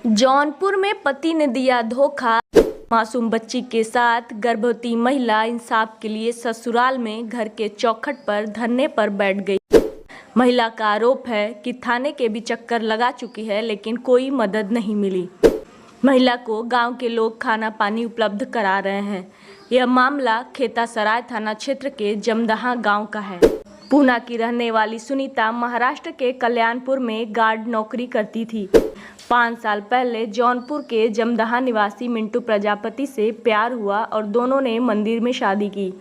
जौनपुर में पति ने दिया धोखा, मासूम बच्ची के साथ गर्भवती महिला इंसाफ के लिए ससुराल में घर के चौखट पर धरने पर बैठ गई। महिला का आरोप है कि थाने के भी चक्कर लगा चुकी है लेकिन कोई मदद नहीं मिली। महिला को गांव के लोग खाना पानी उपलब्ध करा रहे हैं। यह मामला खेतासराय थाना क्षेत्र के जमदहा गांव का है। पूना की रहने वाली सुनीता महाराष्ट्र के कल्याणपुर में गार्ड नौकरी करती थी। 5 साल पहले जौनपुर के जमदहा निवासी मिंटू प्रजापति से प्यार हुआ और दोनों ने मंदिर में शादी की।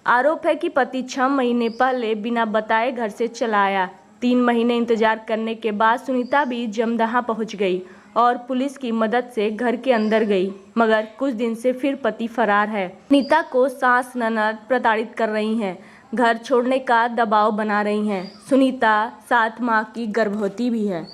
आरोप है कि पति 6 महीने पहले बिना बताए घर से चला आया। 3 महीने इंतजार करने के बाद सुनीता भी जमदहा पहुंच गई और पुलिस की मदद से घर के अंदर गई, मगर कुछ दिन से फिर पति फरार है। सुनीता को सास ननद प्रताड़ित कर रही हैं, घर छोड़ने का दबाव बना रही हैं। सुनीता 7 माह की गर्भवती भी है।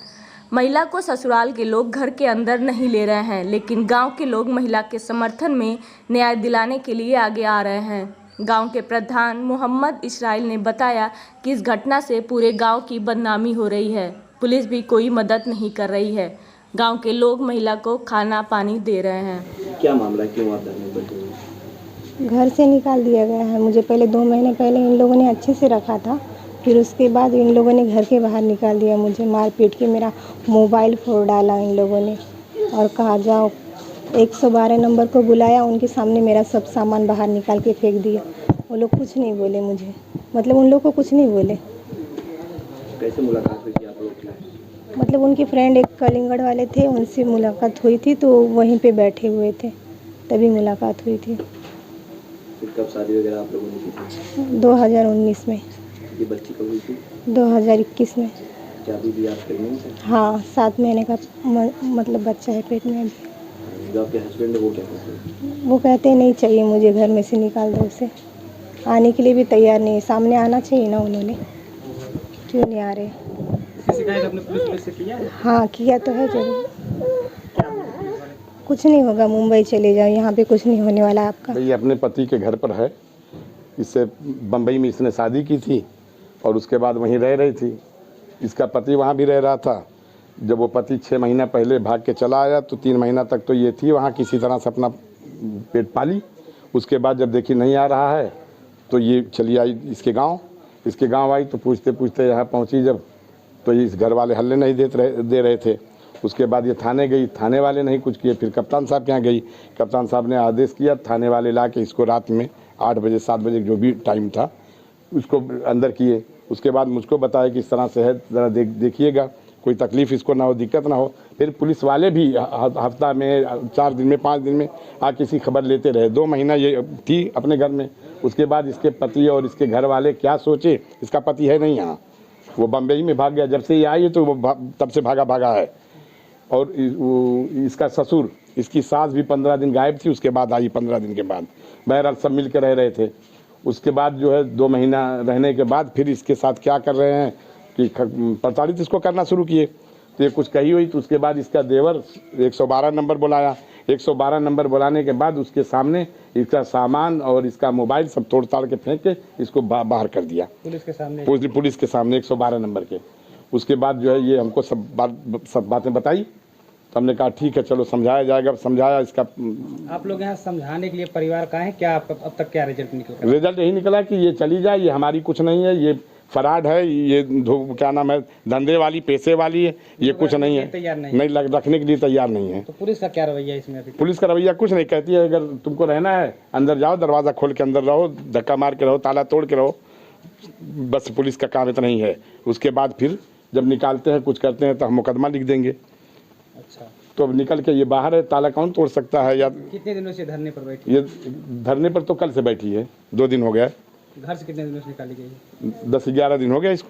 महिला को ससुराल के लोग घर के अंदर नहीं ले रहे हैं, लेकिन गांव के लोग महिला के समर्थन में न्याय दिलाने के लिए आगे आ रहे हैं। गांव के प्रधान मोहम्मद इस्राइल ने बताया कि इस घटना से पूरे गांव की बदनामी हो रही है। पुलिस भी कोई मदद नहीं कर रही है। गांव के लोग महिला को खाना पानी दे रहे हैं। क्या मामला है, क्यों आप धरने पर बैठे? घर से निकाल दिया गया है। मुझे पहले 2 महीने पहले इन लोगों ने अच्छे से रखा था, फिर उसके बाद इन लोगों ने घर के बाहर निकाल दिया। मुझे मार पीट के मेरा मोबाइल फोड़ डाला इन लोगों ने और कहा जाओ 112 नंबर को बुलाया। उनके सामने मेरा सब सामान बाहर निकाल के फेंक दिया। वो लोग कुछ नहीं बोले मुझे, मतलब उन लोग को कुछ नहीं बोले। कैसे मुलाकात हुई थी आप लोग की? मतलब उनके फ्रेंड एक कलिंगड़ वाले थे, उनसे मुलाकात हुई थी, तो वहीं पे बैठे हुए थे, तभी मुलाकात हुई थी। फिर कब शादी वगैरह आप लोगों ने की थी? 2019 में। ये बच्ची कब हुई थी? 2021 में। क्या अभी भी आप प्रेग्नेंट हैं? हाँ, 7 महीने का मतलब बच्चा है पेट में अभी। जो आपके हस्बैंड है वो क्या कहते हैं? वो कहते हैं नहीं चाहिए मुझे, घर में से निकाल दो उसे। आने के लिए भी तैयार नहीं है। सामने आना चाहिए ना, उन्होंने क्यों नहीं आ रहे? शिकायत आपने पुलिस से किया है? हाँ किया तो है जरूर। कुछ नहीं होगा, मुंबई चले जाओ, यहाँ पे कुछ नहीं होने वाला आपका। ये अपने पति के घर पर है। इससे बम्बई में इसने शादी की थी और उसके बाद वहीं रह रही थी। इसका पति वहाँ भी रह रहा था। जब वो पति 6 महीना पहले भाग के चला आया तो 3 महीना तक तो ये थी वहाँ, किसी तरह से अपना पेट पाली। उसके बाद जब देखी नहीं आ रहा है तो ये चली आई इसके गांव आई। तो पूछते पूछते यहाँ पहुँची जब, तो इस घर वाले हल्ले नहीं दे रहे थे। उसके बाद ये थाने गई, थाने वाले नहीं कुछ किए। फिर कप्तान साहब के यहाँ गई, कप्तान साहब ने आदेश किया, थाने वाले ला के इसको रात में 8 बजे 7 बजे जो भी टाइम था उसको अंदर किए। उसके बाद मुझको बताया कि इस तरह से है, ज़रा देखिएगा, कोई तकलीफ़ इसको ना हो, दिक्कत ना हो। फिर पुलिस वाले भी हफ्ता में 4 दिन में 5 दिन में आके इसकी खबर लेते रहे। 2 महीना ये थी अपने घर में। उसके बाद इसके पति और इसके घर वाले क्या सोचे, इसका पति है नहीं यहाँ, वो बम्बई में भाग गया। जब से ये आई है तो वो तब से भागा है। और इसका ससुर, इसकी सास भी 15 दिन गायब थी, उसके बाद आई 15 दिन के बाद। बहरहाल सब मिल के रह रहे थे। उसके बाद जो है 2 महीना रहने के बाद फिर इसके साथ क्या कर रहे हैं कि प्रताड़ित इसको करना शुरू किए। तो ये कुछ कही हुई तो उसके बाद इसका देवर 112 नंबर बुलाया। 112 नंबर बुलाने के बाद उसके सामने इसका सामान और इसका मोबाइल सब तोड़ ताड़ के फेंक के इसको बाहर कर दिया पुलिस के सामने 112 नंबर के। उसके बाद जो है ये हमको सब बातें बताई, तो हमने कहा ठीक है चलो समझाया जाएगा। समझाया इसका। आप लोग यहाँ समझाने के लिए परिवार का है क्या? अब तक क्या रिजल्ट निकला? रिजल्ट यही निकला कि ये चली जाए, ये हमारी कुछ नहीं है, ये फराड है, ये क्या नाम है, धंधे वाली पैसे वाली है, ये कुछ नहीं है, नहीं रखने के लिए तैयार नहीं है। तो पुलिस का क्या रवैया इसमें? अभी पुलिस का रवैया कुछ नहीं, कहती है अगर तुमको रहना है अंदर जाओ, दरवाज़ा खोल के अंदर रहो, धक्का मार के रहो, ताला तोड़ के रहो, बस पुलिस का काम इतना ही है। उसके बाद फिर जब निकालते हैं कुछ करते हैं तो हम मुकदमा लिख देंगे। अच्छा, तो अब निकल के ये बाहर है, ताला कौन तोड़ सकता है? या कितने दिनों से धरने पर बैठी? ये धरने पर तो कल से बैठी है, 2 दिन हो गया। घर से कितने दिनों से निकाली गई? 10-11 दिन हो गया इसको।